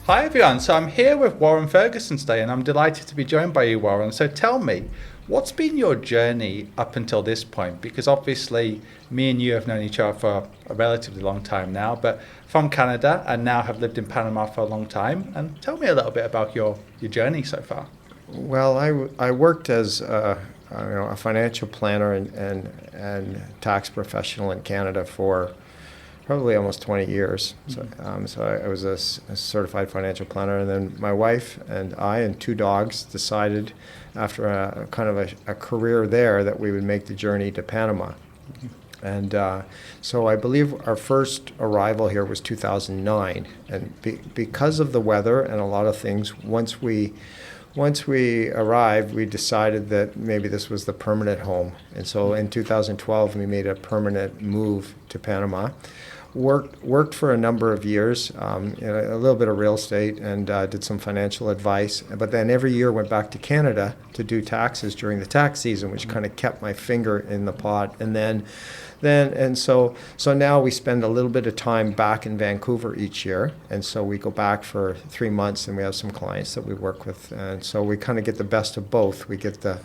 Hi everyone, so I'm here with Warren Ferguson today and I'm delighted to be joined by you, Warren. So tell me, what's been your journey up until this point? Because obviously me and you have known each other for a relatively long time now, but from Canada and now have lived in Panama for a long time. And tell me a little bit about your journey so far. Well, I worked as a financial planner and tax professional in Canada for probably almost 20 years. So I was a certified financial planner, and then my wife and I and two dogs decided after a kind of a career there that we would make the journey to Panama. And so I believe our first arrival here was 2009, and because of the weather and a lot of things, once we arrived, we decided that maybe this was the permanent home. And so in 2012, we made a permanent move to Panama. Worked for a number of years, a little bit of real estate, and did some financial advice. But then every year went back to Canada to do taxes during the tax season, which kind of kept my finger in the pot. So now we spend a little bit of time back in Vancouver each year, and so we go back for 3 months, and we have some clients that we work with, and so we kind of get the best of both. We get the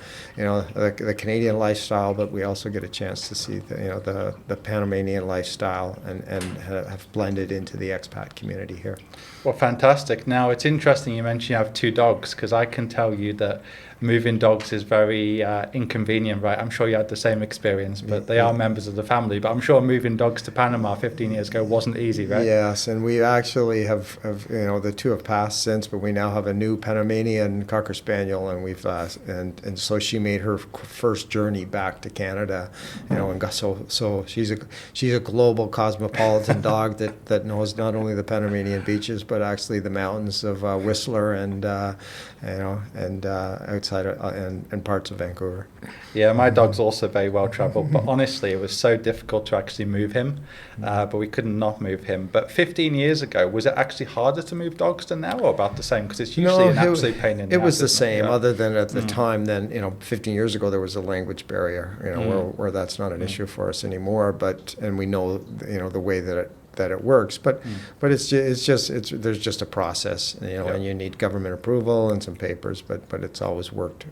Canadian lifestyle, but we also get a chance to see the Panamanian lifestyle and have blended into the expat community here. Well, fantastic. Now, it's interesting you mentioned you have two dogs, because I can tell you that moving dogs is very inconvenient, right? I'm sure you had the same experience, but they are members of the family. But I'm sure moving dogs to Panama 15 years ago wasn't easy, right? Yes, and we actually have the two have passed since, but we now have a new Panamanian Cocker Spaniel, and we've and so she made her first journey back to Canada, and got so she's a global cosmopolitan dog that knows not only the Panamanian beaches but actually the mountains of Whistler and outside and parts of Vancouver. Yeah, my dog's also very well travelled, but honestly, it was so difficult to actually move him, but we couldn't not move him. But 15 years ago, was it actually harder to move dogs than now, or about the same? Because it's usually an absolute pain in the ass. It was the same, other than at the time then, 15 years ago, there was a language barrier, where that's not an issue for us anymore, and we know, the way that it works, but there's just a process, and you need government approval and some papers, but it's always worked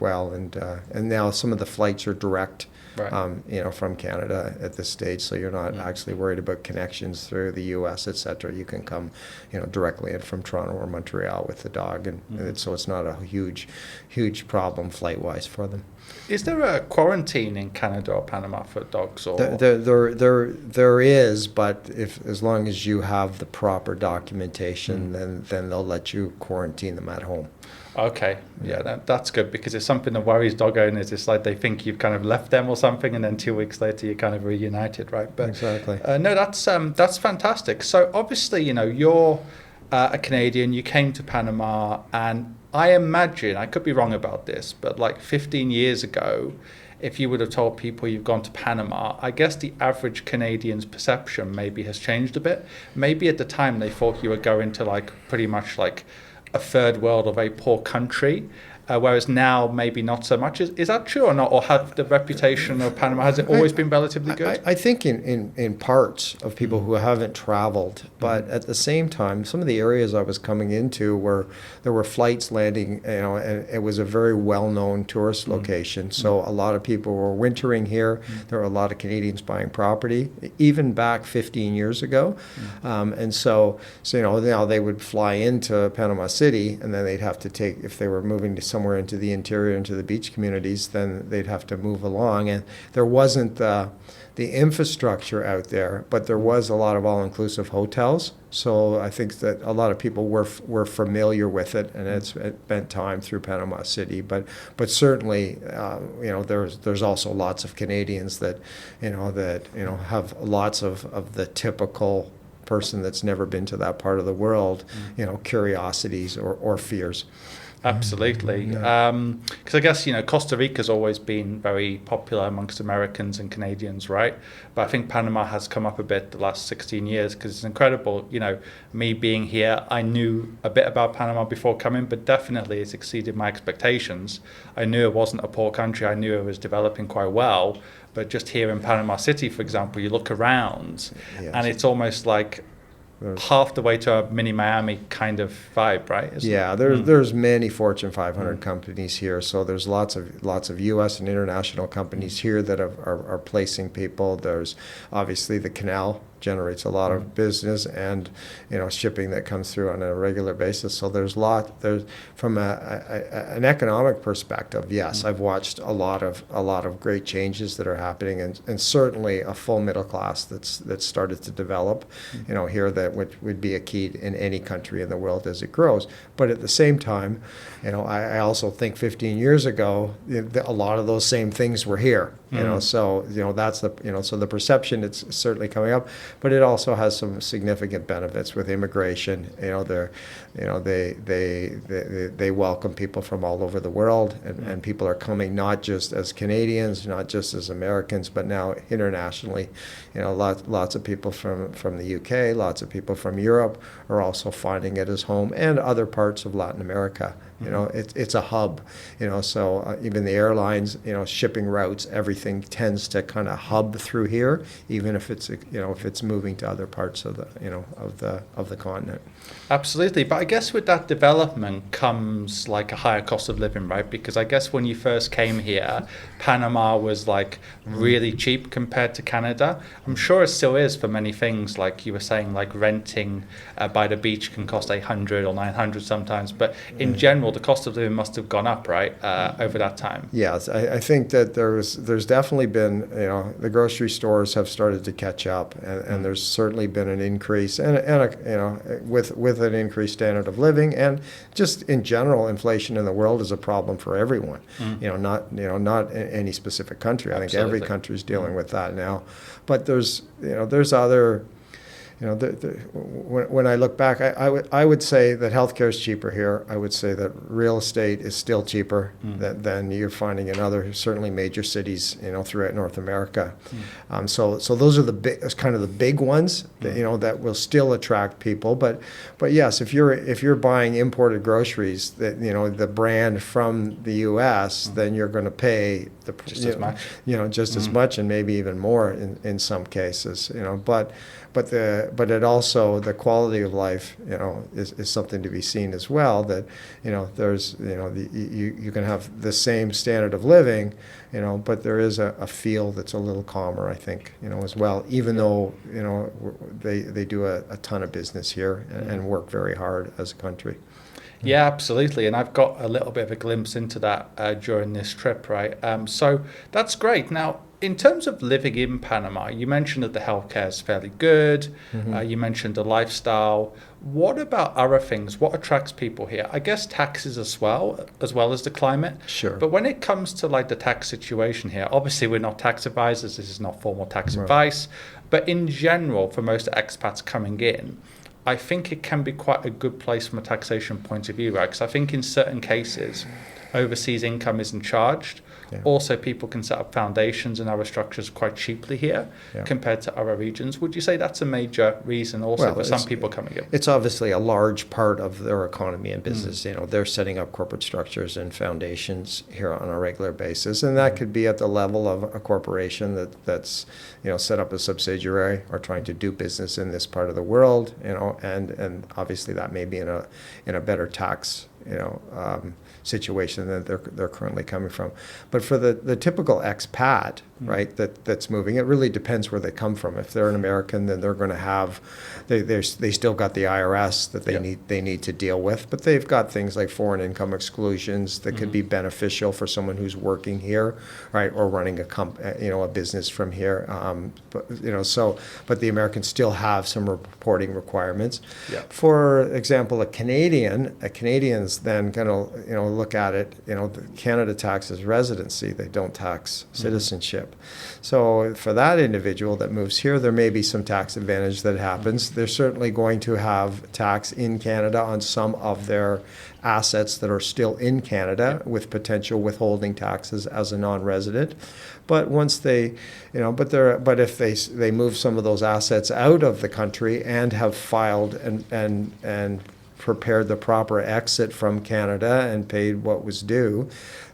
well, and now some of the flights are direct, right. From Canada at this stage, so you're not actually worried about connections through the U.S., etc. You can come, directly in from Toronto or Montreal with the dog, and so it's not a huge problem flight-wise for them. Is there a quarantine in Canada or Panama for dogs? Or there is, but as long as you have the proper documentation, then they'll let you quarantine them at home. Okay, yeah, that's good, because it's something that worries dog owners. It's like they think you've kind of left them or something, and then 2 weeks later you're kind of reunited, right? But exactly. No, that's fantastic. So obviously, you're a Canadian. You came to Panama, and I imagine, I could be wrong about this, but like 15 years ago, if you would have told people you've gone to Panama, I guess the average Canadian's perception maybe has changed a bit. Maybe at the time they thought you were going to like pretty much like a third world or very poor country, whereas now maybe not so much. Is that true or not? Or have the reputation of Panama, has it always been relatively good? I think in parts of people who haven't traveled, but at the same time, some of the areas I was coming into there were flights landing, and it was a very well-known tourist location. So a lot of people were wintering here. There were a lot of Canadians buying property, even back 15 years ago. And so now they would fly into Panama City, and then they'd have to take, if they were moving to somewhere into the interior, into the beach communities, then they'd have to move along. And there wasn't the infrastructure out there, but there was a lot of all-inclusive hotels. So I think that a lot of people were familiar with it, and it spent time through Panama City. But certainly, there's also lots of Canadians that have lots of the typical person that's never been to that part of the world, curiosities or fears. Absolutely. Because I guess, Costa Rica's always been very popular amongst Americans and Canadians, right? But I think Panama has come up a bit the last 16 years, because it's incredible. Me being here, I knew a bit about Panama before coming, but definitely it's exceeded my expectations. I knew it wasn't a poor country. I knew it was developing quite well. But just here in Panama City, for example, you look around and it's almost like half the way to a mini Miami kind of vibe, right? Yeah, there's many Fortune 500 companies here, so there's lots of U.S. and international companies here that are placing people. There's obviously the canal generates a lot of business, and shipping that comes through on a regular basis. So there's from an economic perspective. Yes, I've watched a lot of great changes that are happening, and certainly a full middle class that's started to develop. Here that would be a key in any country in the world as it grows. But at the same time, I also think 15 years ago, a lot of those same things were here. So that's so the perception, it's certainly coming up, but it also has some significant benefits with immigration. They welcome people from all over the world, and people are coming not just as Canadians, not just as Americans, but now internationally. Lots of people from the UK, lots of people from Europe are also finding it as home, and other parts of Latin America. It's a hub. So even the airlines, shipping routes, everything tends to kind of hub through here, even if it's moving to other parts of the continent. Absolutely, but I guess with that development comes like a higher cost of living, right? Because I guess when you first came here, Panama was like really cheap compared to Canada. I'm sure it still is for many things, like you were saying, like renting by the beach can cost $800 or $900 sometimes. But in general, the cost of living must have gone up, right, over that time. Yes, I think that there's definitely been, the grocery stores have started to catch up, and there's certainly been an increase, and with an increased standard of living, and just in general, inflation in the world is a problem for everyone. Not any specific country. I think every country is dealing with that now, but there's other. When I look back, I would say that healthcare is cheaper here. I would say that real estate is still cheaper than you're finding in other, certainly major cities, throughout North America. So those are kind of the big ones that will still attract people. But yes, if you're buying imported groceries, that the brand from the U.S., then you're going to pay as much. As much, and maybe even more in some cases. But it also, the quality of life, is something to be seen as well. That there's you can have the same standard of living, but there is a feel that's a little calmer, I think, as well. Even though they do a ton of business here and work very hard as a country. Yeah, absolutely. And I've got a little bit of a glimpse into that during this trip, right? So that's great. Now, in terms of living in Panama, you mentioned that the healthcare is fairly good. You mentioned the lifestyle. What about other things? What attracts people here? I guess taxes as well as the climate. Sure. But when it comes to like the tax situation here, obviously we're not tax advisors. This is not formal tax advice. But in general, for most expats coming in, I think it can be quite a good place from a taxation point of view, right? Because I think in certain cases, overseas income isn't charged. Yeah. Also, people can set up foundations and other structures quite cheaply here compared to other regions. Would you say that's a major reason also for some people coming in? It's obviously a large part of their economy and business. They're setting up corporate structures and foundations here on a regular basis, and that could be at the level of a corporation that's set up a subsidiary or trying to do business in this part of the world. And obviously that may be in a better tax situation that they're currently coming from. But for the typical expat, right, that's moving, it really depends where they come from. If they're an American, then they're going to have, they still got the IRS that they need to deal with, but they've got things like foreign income exclusions that could be beneficial for someone who's working here, right, or running a business from here. But the Americans still have some reporting requirements. Yeah. For example, a Canadian's then going to look at it. Canada taxes residency; they don't tax citizenship. So for that individual that moves here, there may be some tax advantage that happens. They're certainly going to have tax in Canada on some of their assets that are still in Canada, with potential withholding taxes as a non-resident. But once they, but if they move some of those assets out of the country and have filed and prepared the proper exit from Canada and paid what was due,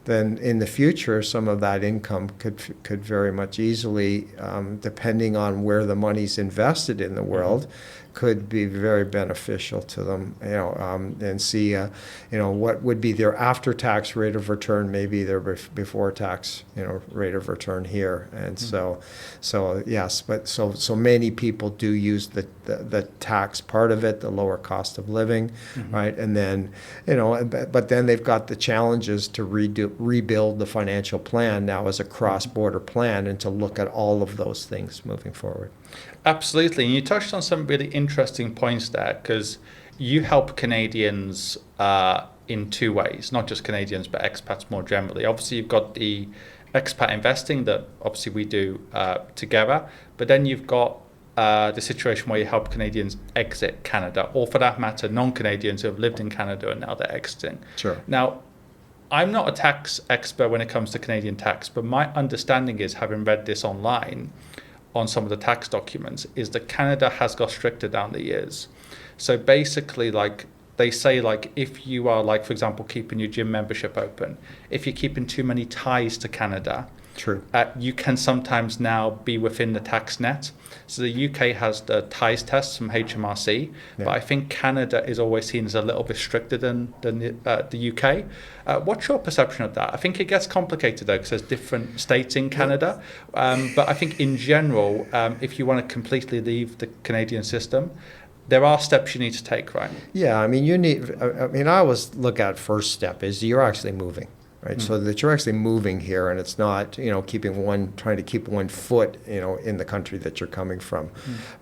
then in the future, some of that income could very much easily, depending on where the money's invested in the world, could be very beneficial to them, and see, what would be their after-tax rate of return, maybe their before-tax, rate of return here. And so yes, but so many people do use the tax part of it, the lower cost of living, right? And then, but then they've got the challenges to rebuild the financial plan now as a cross-border plan, and to look at all of those things moving forward. Absolutely. And you touched on some really interesting points there, because you help Canadians in two ways, not just Canadians, but expats more generally. Obviously, you've got the expat investing that obviously we do together, but then you've got the situation where you help Canadians exit Canada, or for that matter, non-Canadians who have lived in Canada and now they're exiting. Sure. Now, I'm not a tax expert when it comes to Canadian tax, but my understanding is, having read this online on some of the tax documents, is that Canada has got stricter down the years. So basically, like, they say, like, if you are, like, for example, keeping your gym membership open, if you're keeping too many ties to Canada, True. You can sometimes now be within the tax net. So the UK has the ties tests from HMRC, but I think Canada is always seen as a little bit stricter than the UK. What's your perception of that? I think it gets complicated though, because there's different states in Canada. But I think in general, if you want to completely leave the Canadian system, there are steps you need to take, right? Yeah, I mean, I always look at first step is you're actually moving. Right, so that you're actually moving here, and it's not, trying to keep one foot, in the country that you're coming from.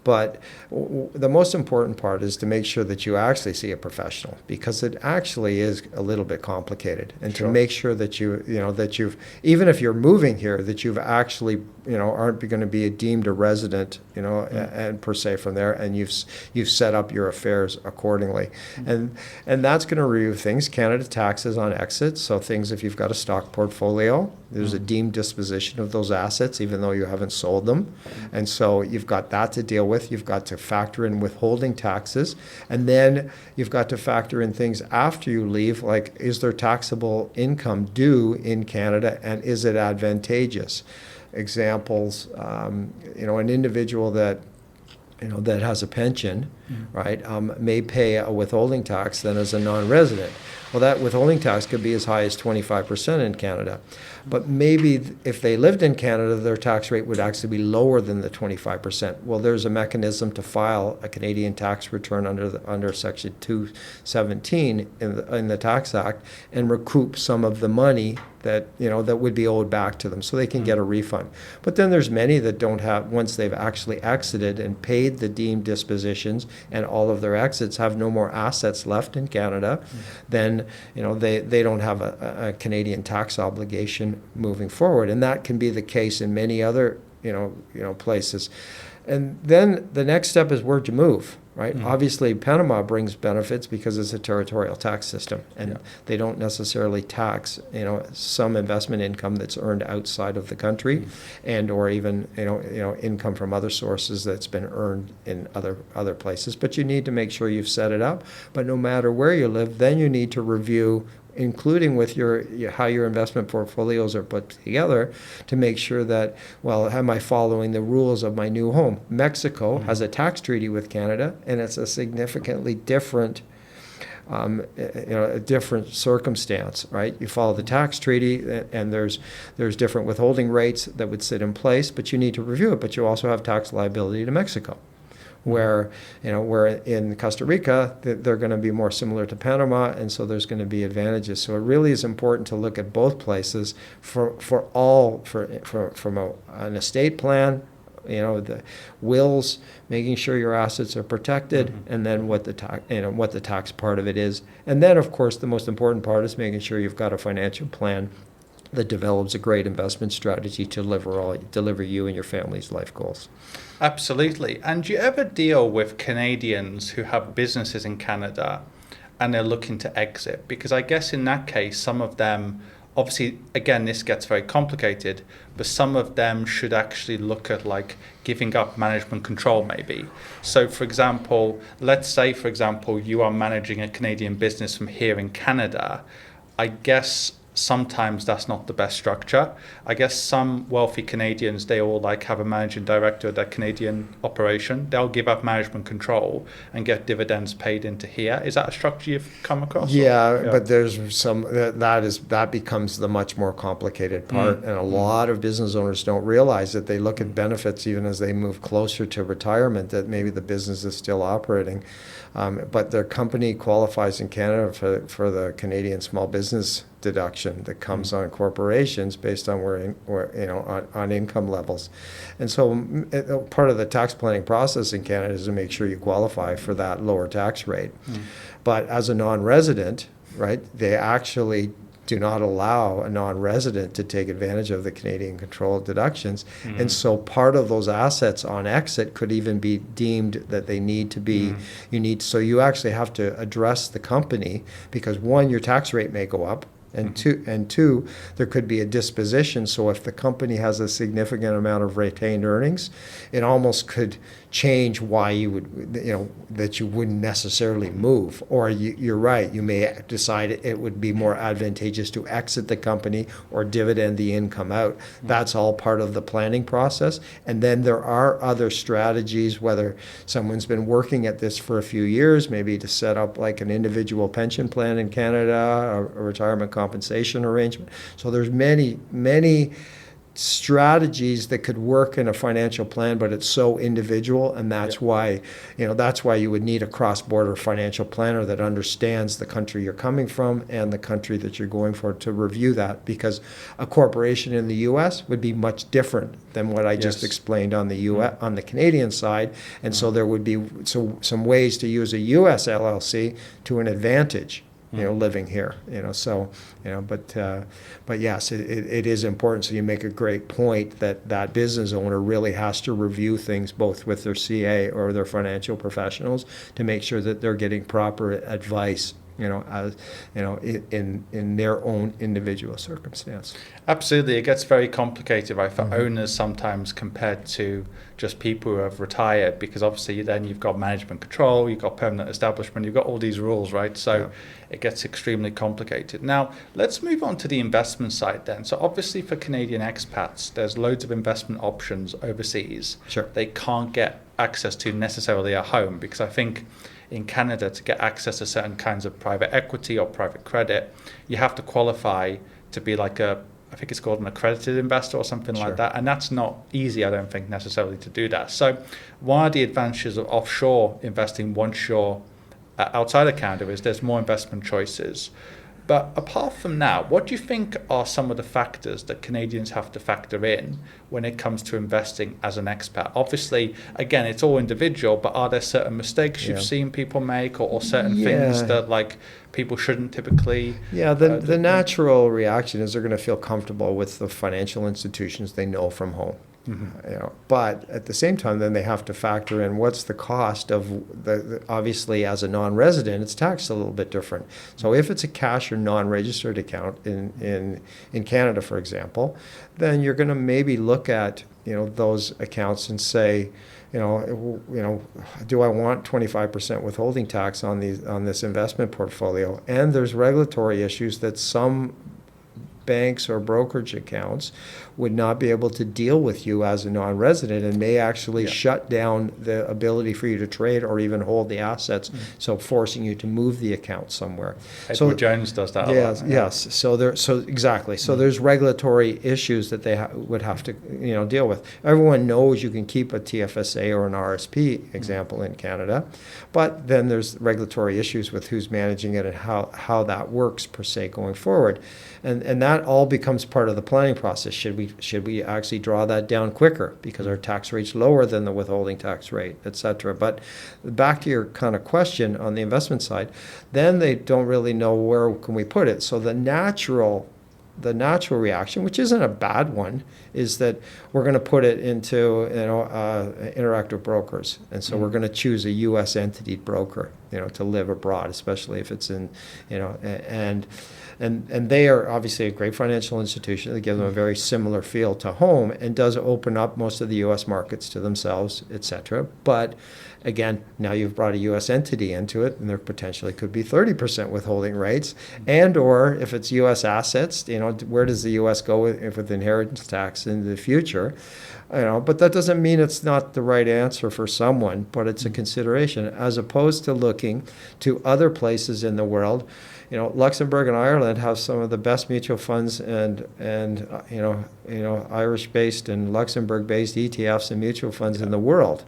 But the most important part is to make sure that you actually see a professional, because it actually is a little bit complicated, and to make sure that that you've, even if you're moving here, that you've actually, aren't going to be deemed a resident, and per se from there, and you've set up your affairs accordingly, and that's going to review things, Canada taxes on exit, so things if you've got a stock portfolio, there's a deemed disposition of those assets, even though you haven't sold them. And so you've got that to deal with. You've got to factor in withholding taxes. And then you've got to factor in things after you leave, like, is there taxable income due in Canada, and is it advantageous? Examples, an individual that has a pension, right, may pay a withholding tax than as a non-resident. Well, that withholding tax could be as high as 25% in Canada. But maybe if they lived in Canada, their tax rate would actually be lower than the 25%. Well, there's a mechanism to file a Canadian tax return under Section 217 in the Tax Act and recoup some of the money that would be owed back to them, so they can get a refund. But then there's many that don't have, once they've actually exited and paid the deemed dispositions and all of their exits, have no more assets left in Canada, then they don't have a Canadian tax obligation moving forward, and that can be the case in many other places. And then the next step is, where'd you move, right? Obviously, Panama brings benefits because it's a territorial tax system, and they don't necessarily tax, some investment income that's earned outside of the country, and or even, income from other sources that's been earned in other places. But you need to make sure you've set it up. But no matter where you live, then you need to review, including with how your investment portfolios are put together, to make sure that, well, am I following the rules of my new home? Mexico has a tax treaty with Canada, and it's a significantly different, a different circumstance, right? You follow the tax treaty, and there's different withholding rates that would sit in place, but you need to review it. But you also have tax liability to Mexico, where in Costa Rica, they're going to be more similar to Panama, and so there's going to be advantages. So it really is important to look at both places from an estate plan, the wills, making sure your assets are protected, and then what the tax part of it is. And then, of course, the most important part is making sure you've got a financial plan that develops a great investment strategy to deliver you and your family's life goals. Absolutely. And do you ever deal with Canadians who have businesses in Canada and they're looking to exit? Because I guess in that case, some of them, obviously, again, this gets very complicated, but some of them should actually look at, like, giving up management control maybe. So, for example, let's say, you are managing a Canadian business from here in Canada. I guess sometimes that's not the best structure. I guess some wealthy Canadians, they all like have a managing director of their Canadian operation. They'll give up management control and get dividends paid into here. Is that a structure you've come across? Yeah, but there's some that becomes the much more complicated part, and a lot of business owners don't realize that they look at benefits even as they move closer to retirement, that maybe the business is still operating, but their company qualifies in Canada for the Canadian small business deduction that comes on corporations based on on income levels. And so part of the tax planning process in Canada is to make sure you qualify for that lower tax rate. But as a non-resident, right, they actually do not allow a non-resident to take advantage of the Canadian controlled deductions. And so part of those assets on exit could even be deemed that they need to be, so you actually have to address the company, because one, your tax rate may go up, and two, there could be a disposition. So if the company has a significant amount of retained earnings, it almost could change why you would, that you wouldn't necessarily move. Or you're right, you may decide it would be more advantageous to exit the company or dividend the income out. That's all part of the planning process. And then there are other strategies, whether someone's been working at this for a few years, maybe to set up like an individual pension plan in Canada, a retirement compensation arrangement. So there's many strategies that could work in a financial plan, but it's so individual, and that's why you would need a cross-border financial planner that understands the country you're coming from and the country that you're going for to review that, because a corporation in the US would be much different than what I just explained on the on the Canadian side, and so there would be some ways to use a US LLC to an advantage, living here, but yes, it is important. So you make a great point that business owner really has to review things both with their CA or their financial professionals to make sure that they're getting proper advice, in their own individual circumstance. Absolutely. It gets very complicated, right, for owners sometimes compared to just people who have retired, because obviously then you've got management control, you've got permanent establishment, you've got all these rules, right? So it gets extremely complicated. Now, let's move on to the investment side then. So obviously for Canadian expats, there's loads of investment options overseas. Sure. They can't get access to necessarily at home, because I think in Canada, to get access to certain kinds of private equity or private credit, you have to qualify to be like I think it's called an accredited investor or something like that. And that's not easy, I don't think, necessarily to do that. So one of the advantages of offshore investing once you're outside of Canada is there's more investment choices. But apart from that, what do you think are some of the factors that Canadians have to factor in when it comes to investing as an expat? Obviously, again, it's all individual, but are there certain mistakes you've seen people make, or certain things that like people shouldn't typically? The natural reaction is they're going to feel comfortable with the financial institutions they know from home. But at the same time, then they have to factor in what's the cost of obviously as a non-resident, it's taxed a little bit different. So if it's a cash or non-registered account in Canada, for example, then you're going to maybe look at those accounts and say, do I want 25% withholding tax on this investment portfolio? And there's regulatory issues that some banks or brokerage accounts would not be able to deal with you as a non-resident, and may actually shut down the ability for you to trade or even hold the assets, so forcing you to move the account somewhere. Edward Jones does that a lot. Yes. So exactly. So there's regulatory issues that they would have to deal with. Everyone knows you can keep a TFSA or an RSP example in Canada, but then there's regulatory issues with who's managing it and how that works per se going forward. And that all becomes part of the planning process. Should we actually draw that down quicker because our tax rate's lower than the withholding tax rate, et cetera? But back to your kind of question on the investment side, then they don't really know where can we put it. So the natural the natural reaction, which isn't a bad one, is that we're going to put it into interactive brokers, and so we're going to choose a U.S. entity broker, to live abroad, especially if it's in, and they are obviously a great financial institution. They give them a very similar feel to home, and does open up most of the U.S. markets to themselves, etc. But again, now you've brought a U.S. entity into it, and there potentially could be 30% withholding rates, and or if it's U.S. assets, where does the U.S. go with inheritance tax in the future? But that doesn't mean it's not the right answer for someone, but it's a consideration, as opposed to looking to other places in the world. Luxembourg and Ireland have some of the best mutual funds and Irish-based and Luxembourg-based ETFs and mutual funds in the world.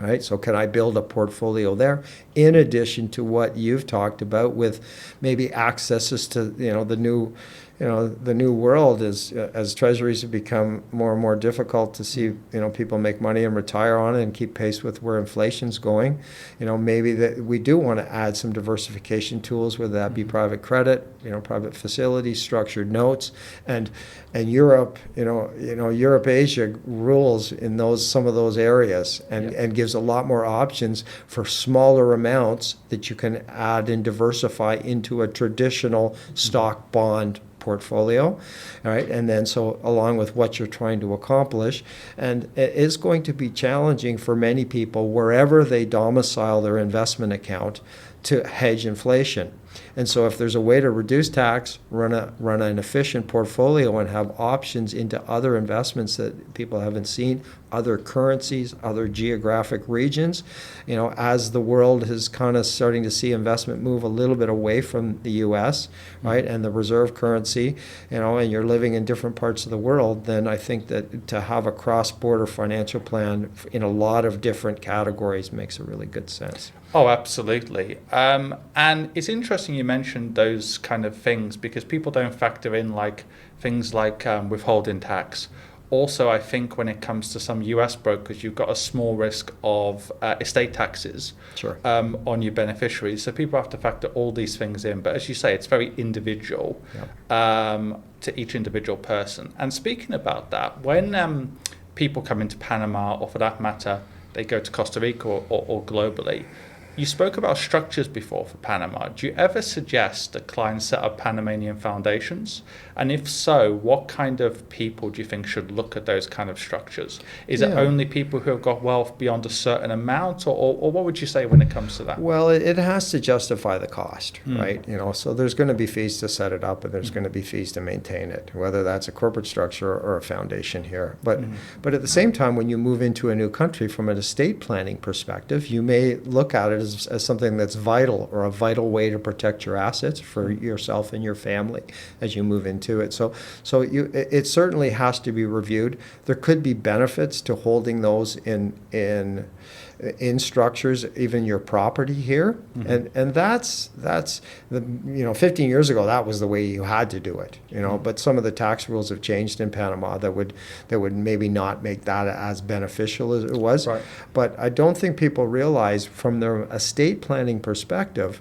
Right? So can I build a portfolio there in addition to what you've talked about with maybe accesses to the new world as treasuries have become more and more difficult to see people make money and retire on it and keep pace with where inflation's going. Maybe that we do want to add some diversification tools, whether that be private credit, private facilities, structured notes, and Europe, Europe Asia rules in some of those areas and gives a lot more options for smaller amounts that you can add and diversify into a traditional stock bond portfolio, all right? And then so along with what you're trying to accomplish, and it is going to be challenging for many people wherever they domicile their investment account to hedge inflation. And so if there's a way to reduce tax, run an efficient portfolio and have options into other investments that people haven't seen, other currencies, other geographic regions, as the world is kind of starting to see investment move a little bit away from the U.S., right, and the reserve currency, and you're living in different parts of the world, then I think that to have a cross-border financial plan in a lot of different categories makes a really good sense. Oh, absolutely. And it's interesting you mentioned those kind of things because people don't factor in things like withholding tax. Also, I think when it comes to some US brokers, you've got a small risk of estate taxes on your beneficiaries. So people have to factor all these things in. But as you say, it's very individual to each individual person. And speaking about that, when people come into Panama, or for that matter, they go to Costa Rica or globally, you spoke about structures before for Panama. Do you ever suggest that clients set up Panamanian foundations? And if so, what kind of people do you think should look at those kind of structures? Is it only people who have got wealth beyond a certain amount, or what would you say when it comes to that? Well, it has to justify the cost, right? So there's going to be fees to set it up, and there's going to be fees to maintain it, whether that's a corporate structure or a foundation here. But at the same time, when you move into a new country from an estate planning perspective, you may look at it as something that's vital, or a vital way to protect your assets for yourself and your family as you move into it. So it certainly has to be reviewed. There could be benefits to holding those in structures, even your property here, and that's 15 years ago that was the way you had to do it, But some of the tax rules have changed in Panama that would maybe not make that as beneficial as it was. Right. But I don't think people realize from their estate planning perspective,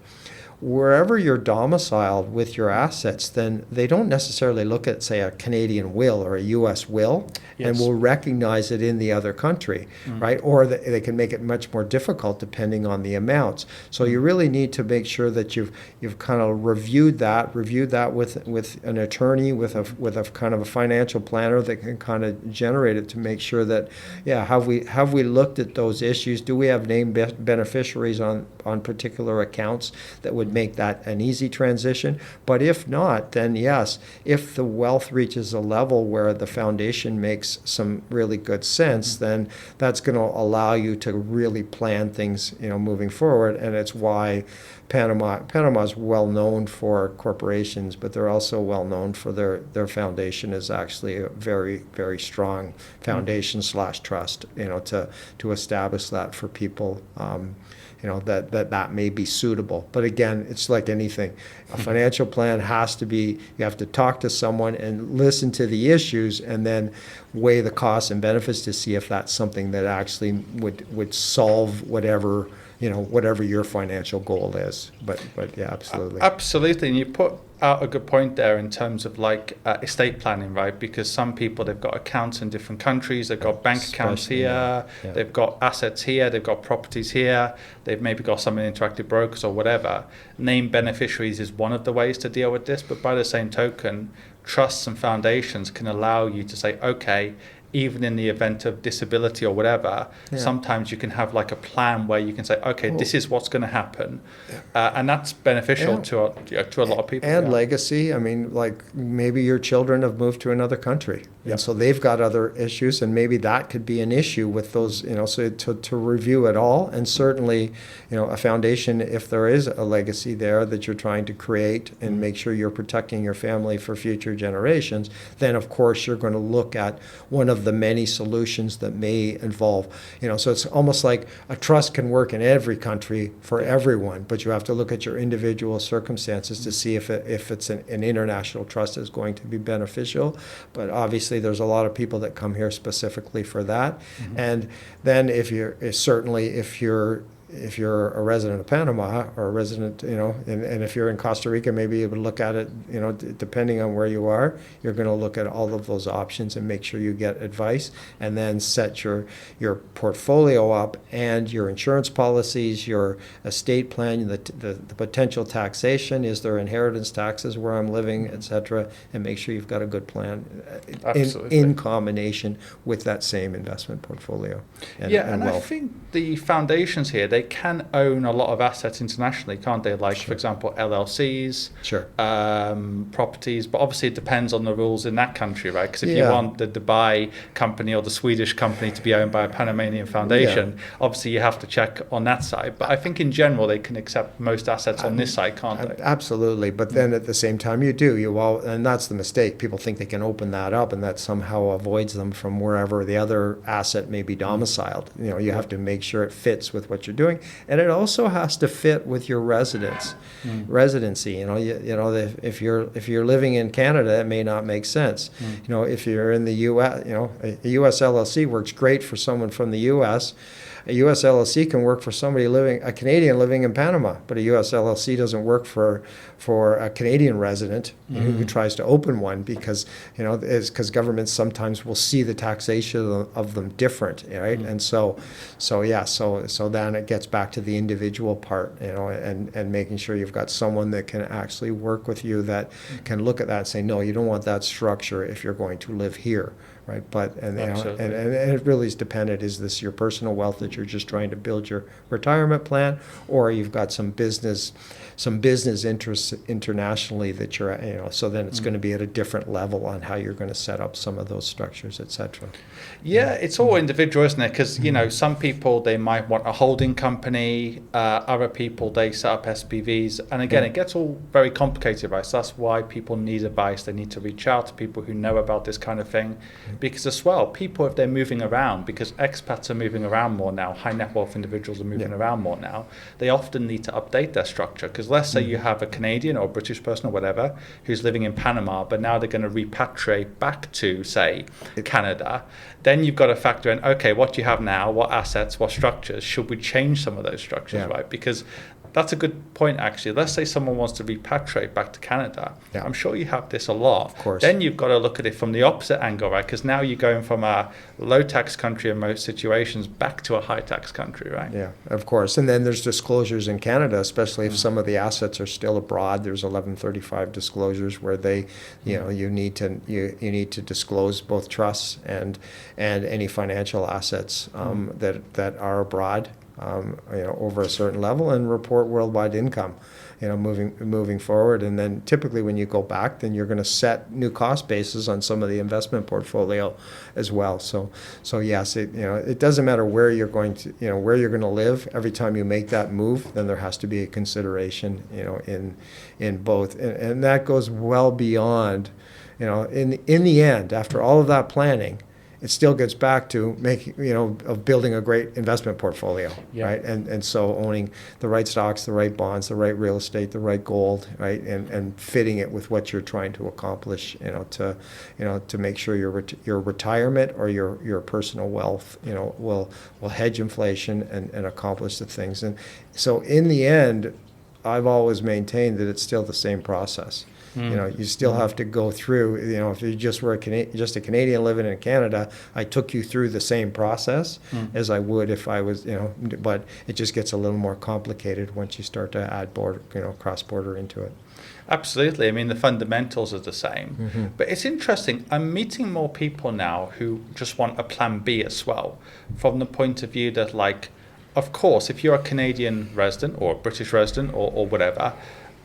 wherever you're domiciled with your assets, then they don't necessarily look at, say, a Canadian will or a U.S. will, and will recognize it in the other country, right? Or they can make it much more difficult depending on the amounts. So you really need to make sure that you've kind of reviewed that with an attorney, with a kind of a financial planner that can kind of generate it to make sure that, have we looked at those issues? Do we have named beneficiaries on particular accounts that would make that an easy transition? But if not, then yes, if the wealth reaches a level where the foundation makes some really good sense, then that's going to allow you to really plan things, moving forward. And it's why Panama's well known for corporations, but they're also well known for their foundation is actually a very, very strong foundation / trust, to establish that for people, that may be suitable. But again, it's like anything. A financial plan has to be, you have to talk to someone and listen to the issues and then weigh the costs and benefits to see if that's something that actually would solve whatever your financial goal is. But yeah, absolutely. Absolutely. And you put out a good point there in terms of like estate planning, right? Because some people, they've got accounts in different countries, they've got bank accounts Especially, here, yeah. they've got assets here, they've got properties here, they've maybe got some in interactive brokers or whatever. Named beneficiaries is one of the ways to deal with this, but by the same token, trusts and foundations can allow you to say, okay, even in the event of disability or whatever, sometimes you can have like a plan where you can say, okay, this is what's going to happen. And that's beneficial to a lot of people. And legacy. I mean, like maybe your children have moved to another country. And so they've got other issues, and maybe that could be an issue with those, so to review it all. And certainly, a foundation, if there is a legacy there that you're trying to create and make sure you're protecting your family for future generations, then of course you're going to look at one of the many solutions that may involve, so it's almost like a trust can work in every country for everyone, but you have to look at your individual circumstances to see if it's an international trust is going to be beneficial. But obviously there's a lot of people that come here specifically for that. And then if you're a resident of Panama or a resident, and if you're in Costa Rica, maybe you would look at it, depending on where you are, you're going to look at all of those options and make sure you get advice, and then set your portfolio up and your insurance policies, your estate plan, the potential taxation, is there inheritance taxes where I'm living, etc., and make sure you've got a good plan in combination with that same investment portfolio. And I think the foundations here, they can own a lot of assets internationally, can't they? Like, for example, LLCs, properties, but obviously it depends on the rules in that country, right? Because if you want the Dubai company or the Swedish company to be owned by a Panamanian foundation, obviously you have to check on that side. But I think in general they can accept most assets on this side, can't they? Absolutely. But then at the same time and that's the mistake. People think they can open that up and that somehow avoids them from wherever the other asset may be domiciled. You have to make sure it fits with what you're doing, and it also has to fit with your residency. If you're living in Canada, it may not make sense. If you're in the U.S., a U.S. LLC works great for someone from the U.S. A U.S. LLC can work for a Canadian living in Panama, but a U.S. LLC doesn't work for a Canadian resident who tries to open one, because governments sometimes will see the taxation of them different, right? And so then it gets back to the individual part, and making sure you've got someone that can actually work with you, that can look at that and say, no, you don't want that structure if you're going to live here. Right, but and it really is dependent. Is this your personal wealth that you're just trying to build your retirement plan, or you've got some business interests internationally that you're so then it's going to be at a different level on how you're going to set up some of those structures, etc. It's all individual, isn't it? Because some people, they might want a holding company, other people, they set up SPVs, and again it gets all very complicated, right? So that's why people need advice. They need to reach out to people who know about this kind of thing. Because as well, people, if they're moving around, because expats are moving around more now, high net wealth individuals are moving around more now, they often need to update their structure. Because let's say you have a Canadian or a British person or whatever who's living in Panama, but now they're going to repatriate back to, say, Canada. Then you've got to factor in, okay, what do you have now? What assets, what structures? Should we change some of those structures, right? Because that's a good point, actually. Let's say someone wants to repatriate back to Canada. I'm sure you have this a lot. Of course. Then you've got to look at it from the opposite angle, right? Because now you're going from a low-tax country in most situations back to a high-tax country, right? Yeah, of course. And then there's disclosures in Canada, especially if some of the assets are still abroad. There's 1135 disclosures where you need to disclose both trusts and any financial assets that are abroad. Over a certain level, and report worldwide income, moving forward. And then typically when you go back, then you're going to set new cost bases on some of the investment portfolio as well. So yes, it doesn't matter where you're going to live. Every time you make that move, then there has to be a consideration, in both, and that goes well beyond, in the end, after all of that planning, it still gets back to of building a great investment portfolio, right? And so owning the right stocks, the right bonds, the right real estate, the right gold, right? And fitting it with what you're trying to accomplish, to make sure your retirement or your personal wealth, will hedge inflation and accomplish the things. And so in the end, I've always maintained that it's still the same process. You still have to go through, if you just were just a Canadian living in Canada, I took you through the same process as I would if I was, but it just gets a little more complicated once you start to add cross-border into it. Absolutely. I mean, the fundamentals are the same. But it's interesting. I'm meeting more people now who just want a plan B as well, from the point of view that, like, of course, if you're a Canadian resident or a British resident or whatever,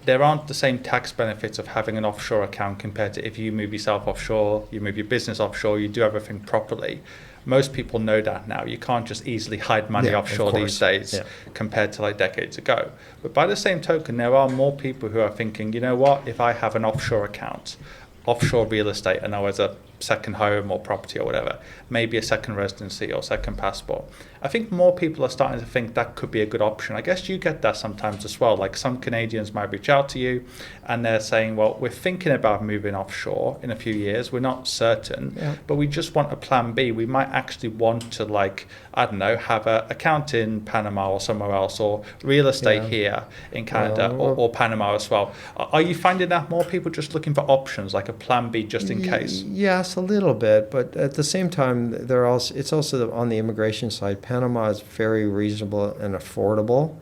there aren't the same tax benefits of having an offshore account compared to if you move yourself offshore, you move your business offshore, you do everything properly. Most people know that now. You can't just easily hide money offshore these days compared to like decades ago. But by the same token, there are more people who are thinking, you know what, if I have an offshore account, offshore real estate, I know as a second home or property or whatever, maybe a second residency or second passport. I think more people are starting to think that could be a good option. I guess you get that sometimes as well. Like some Canadians might reach out to you and they're saying, well, we're thinking about moving offshore in a few years. We're not certain, but we just want a plan B. We might actually want to, like, I don't know, have an account in Panama or somewhere else, or real estate here in Canada or Panama as well. Are you finding that more people just looking for options, like a plan B just in case? Yes, a little bit, but at the same time, it's also on the immigration side. Panama is very reasonable and affordable.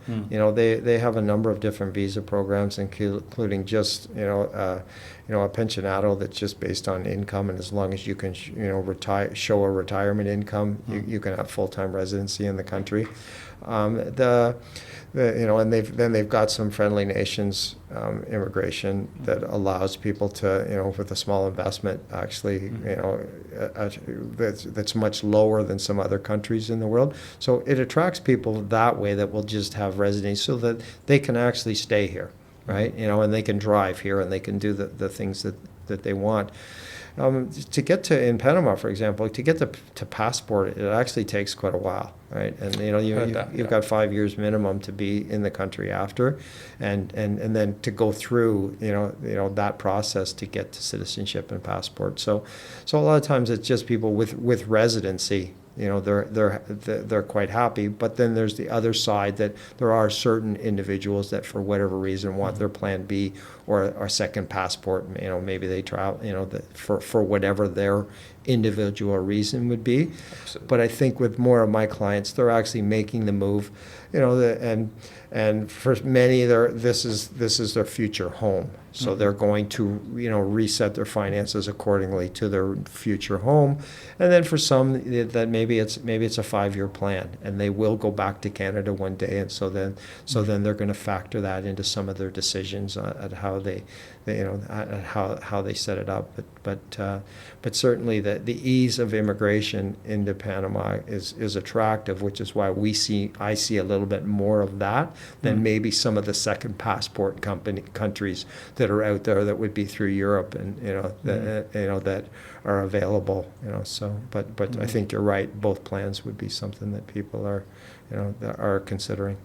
They have a number of different visa programs, including just a pensionado that's just based on income, and as long as you can show a retirement income, you can have full-time residency in the country. And they've got some friendly nations immigration that allows people to, with a small investment, actually, that's much lower than some other countries in the world. So it attracts people that way that will just have residency so that they can actually stay here, right? And they can drive here and they can do the things that they want. To get to, in Panama, for example, to get to passport, it actually takes quite a while, right? And you've got 5 years minimum to be in the country after, and then to go through that process to get to citizenship and passport. So a lot of times it's just people with residency. They're quite happy, but then there's the other side, that there are certain individuals that for whatever reason want their plan B or second passport. Maybe they travel, for whatever their individual reason would be. Absolutely. But I think with more of my clients, they're actually making the move, and for many, this is their future home. So they're going to, reset their finances accordingly to their future home. And then for some, that maybe it's a 5-year plan, and they will go back to Canada one day. And so then they're going to factor that into some of their decisions at how they how they set it up. But certainly the ease of immigration into Panama is attractive, which is why I see a little bit more of that than maybe some of the second passport countries that are out there that would be through Europe, and that are available. But I think you're right. Both plans would be something that people are considering.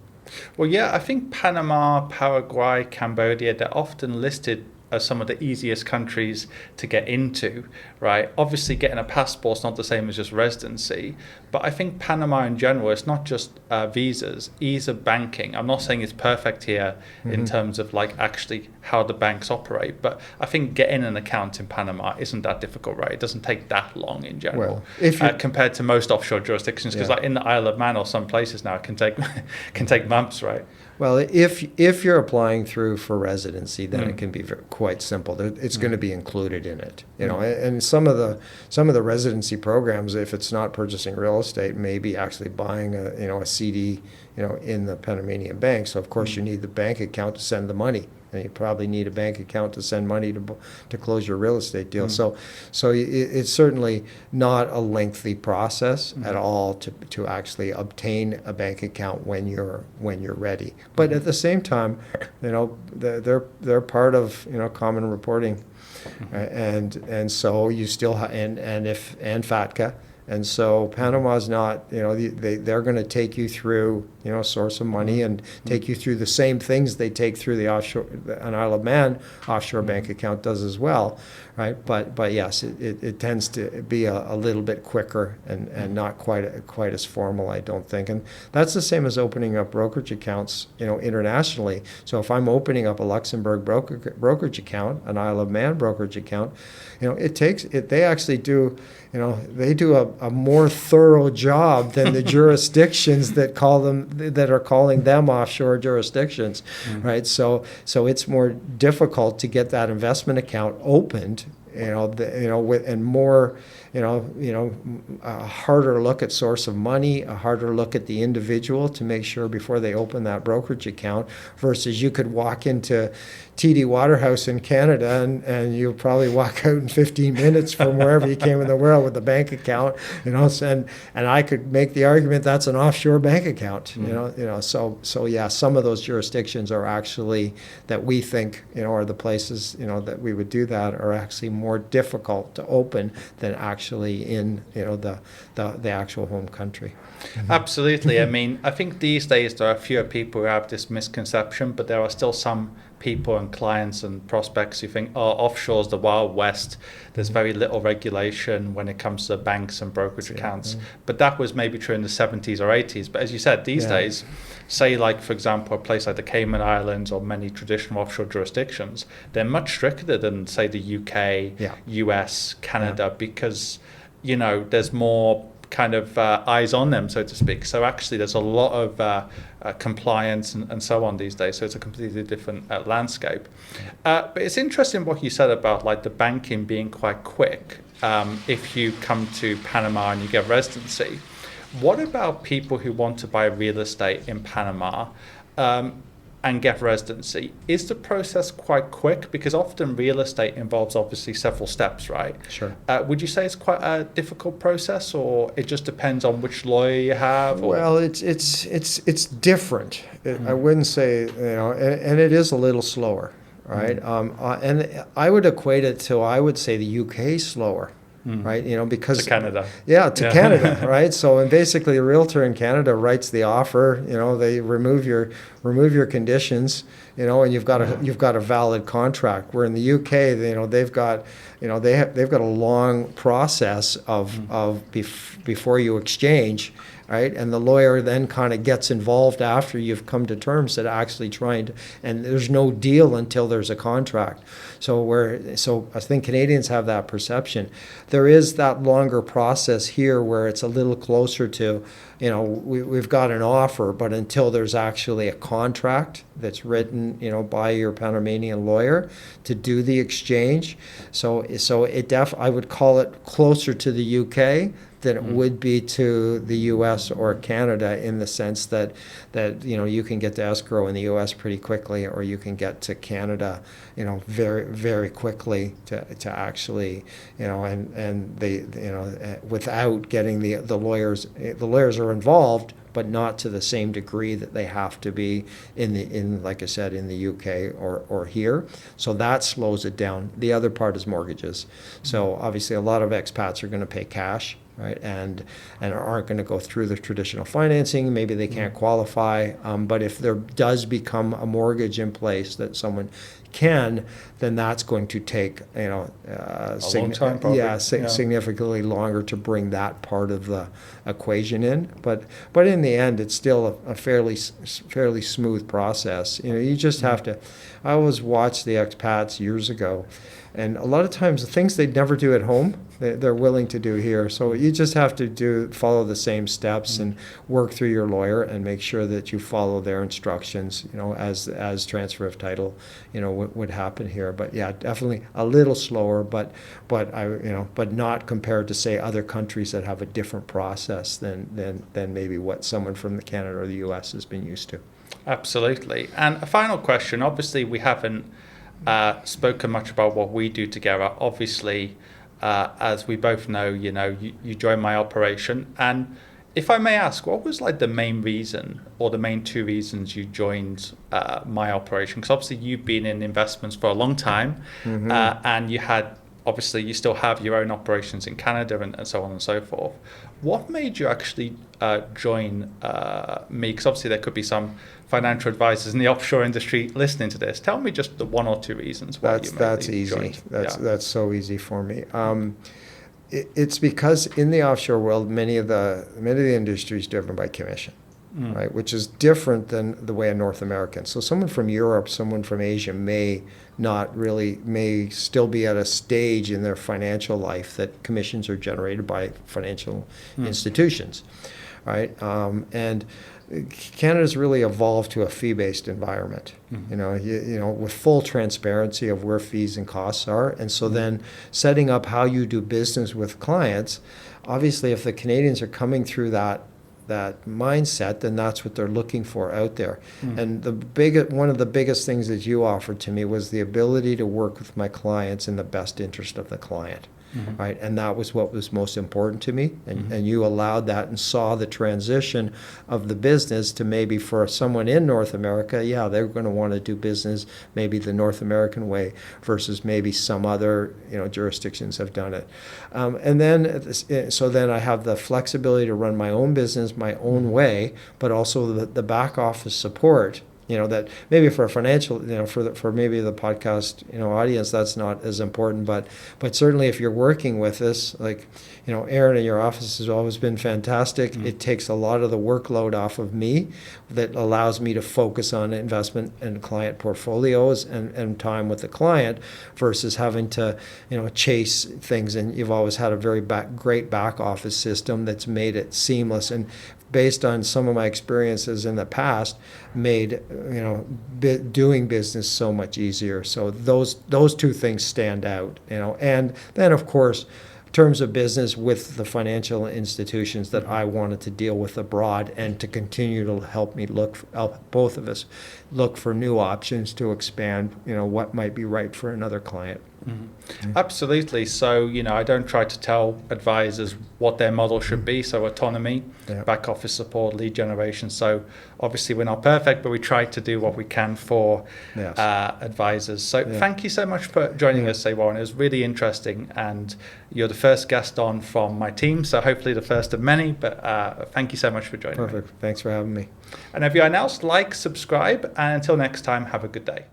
Well, yeah, I think Panama, Paraguay, Cambodia, they're often listed as some of the easiest countries to get into, right? Obviously, getting a passport is not the same as just residency, but I think Panama in general, it's not just visas, ease of banking. I'm not saying it's perfect here in terms of like actually how the banks operate, but I think getting an account in Panama isn't that difficult, right? It doesn't take that long in general, compared to most offshore jurisdictions, because like in the Isle of Man or some places now, it can take months, right? Well, if you're applying for residency, then it can be quite simple. It's going to be included in it, And some of the residency programs, if it's not purchasing real estate, maybe actually buying a CD, in the Panamanian bank. So of course you need the bank account to send the money, and you probably need a bank account to send money to close your real estate deal. So it's certainly not a lengthy process at all to actually obtain a bank account when you're ready. But at the same time, they're part of common reporting, and so you still and FATCA. And so Panama's not, they're going to take you through source of money and take you through the same things they take through the offshore, an Isle of Man offshore bank account does as well, right? But yes, it tends to be a little bit quicker and not quite as formal, I don't think. And that's the same as opening up brokerage accounts, internationally. So if I'm opening up a Luxembourg brokerage account, an Isle of Man brokerage account, they actually do, they do a more thorough job than the jurisdictions that are calling them offshore jurisdictions, right? So it's more difficult to get that investment account opened, and more, a harder look at source of money, a harder look at the individual to make sure before they open that brokerage account, versus you could walk into TD Waterhouse in Canada and you'll probably walk out in 15 minutes from wherever you came in the world with a bank account, and I could make the argument that's an offshore bank account, so yeah, some of those jurisdictions are actually, that we think, are the places, that we would do that, are actually more difficult to open than actually in, the actual home country. Absolutely. I mean, I think these days there are fewer people who have this misconception, but there are still some people and clients and prospects who think, offshore's the Wild West. There's very little regulation when it comes to banks and brokerage accounts. But that was maybe true in the 70s or 80s. But as you said, these days, say like, for example, a place like the Cayman Islands or many traditional offshore jurisdictions, they're much stricter than, say, the UK, US, Canada, because, there's more kind of eyes on them, so to speak. So actually there's a lot of compliance and so on these days, so it's a completely different landscape. But it's interesting what you said about like the banking being quite quick if you come to Panama and you get residency. What about people who want to buy real estate in Panama and get residency? Is the process quite quick? Because often real estate involves obviously several steps, right? Sure. Would you say it's quite a difficult process, or it just depends on which lawyer you have? Or? Well, it's different. I wouldn't say, and it is a little slower, right? And I would equate it to, I would say, the UK slower. Right, because to Canada. To Canada, right? So, and basically, the realtor in Canada writes the offer. They remove your conditions. And you've got a valid contract. Where in the UK, they've got a long process of before you exchange. Right, and the lawyer then kind of gets involved after you've come to terms that actually and there's no deal until there's a contract. So I think Canadians have that perception. There is that longer process here where it's a little closer to, we've got an offer, but until there's actually a contract that's written, by your Panamanian lawyer to do the exchange. So I would call it closer to the UK than it would be to the U.S. or Canada, in the sense that you can get to escrow in the U.S. pretty quickly, or you can get to Canada, very, very quickly to actually, and they, without getting the lawyers. The lawyers are involved, but not to the same degree that they have to be in like I said, in the UK or here. So that slows it down. The other part is mortgages. So obviously a lot of expats are going to pay cash, right, and aren't going to go through the traditional financing. Maybe they can't qualify, but if there does become a mortgage in place that someone can, then that's going to take a long time, probably. Significantly longer to bring that part of the equation in. But in the end, it's still a fairly smooth process. You just have to. I always watched the expats years ago, and a lot of times the things they'd never do at home, they're willing to do here. So you just have to follow the same steps and work through your lawyer and make sure that you follow their instructions, as transfer of title, would happen here. But yeah, definitely a little slower, but not compared to, say, other countries that have a different process than maybe what someone from the Canada or the US has been used to. Absolutely. And a final question. Obviously, we haven't spoken much about what we do together. Obviously, as we both know, you joined my operation. And if I may ask, what was like the main reason or the main two reasons you joined my operation? Because obviously you've been in investments for a long time, and you had obviously you still have your own operations in Canada and so on and so forth. What made you actually join me? Because obviously there could be some financial advisors in the offshore industry listening to this. Tell me just the one or two reasons why you That's easy. joined. That's so easy for me. It's because in the offshore world, many of the industry is driven by commission, right? Which is different than the way a North American. So someone from Europe, someone from Asia may still be at a stage in their financial life that commissions are generated by financial institutions, right? And Canada's really evolved to a fee-based environment, you know, with full transparency of where fees and costs are. And so then setting up how you do business with clients, obviously if the Canadians are coming through that mindset, then that's what they're looking for out there. And one of the biggest things that you offered to me was the ability to work with my clients in the best interest of the client. Right, and that was what was most important to me, and you allowed that and saw the transition of the business to maybe for someone in North America, they're going to want to do business maybe the North American way versus maybe some other jurisdictions have done it, and then I have the flexibility to run my own business my own way, but also the back office support. That maybe for a financial, for maybe the podcast, audience, that's not as important, but certainly if you're working with us, like, Aaron in your office has always been fantastic. It takes a lot of the workload off of me that allows me to focus on investment and client portfolios and time with the client versus having to, chase things. And you've always had a very great back office system that's made it seamless. And based on some of my experiences in the past, made doing business so much easier. So those two things stand out, And then of course, terms of business with the financial institutions that I wanted to deal with abroad and to continue to help both of us look for new options to expand, what might be right for another client. Absolutely. So, I don't try to tell advisors what their model should be. So autonomy, back office support, lead generation. So obviously we're not perfect, but we try to do what we can for advisors. So thank you so much for joining us today, Warren. It was really interesting. And you're the first guest on from my team. So hopefully the first of many, but thank you so much for joining me. Perfect. Thanks for having me. And everyone else, like, subscribe, and until next time, have a good day.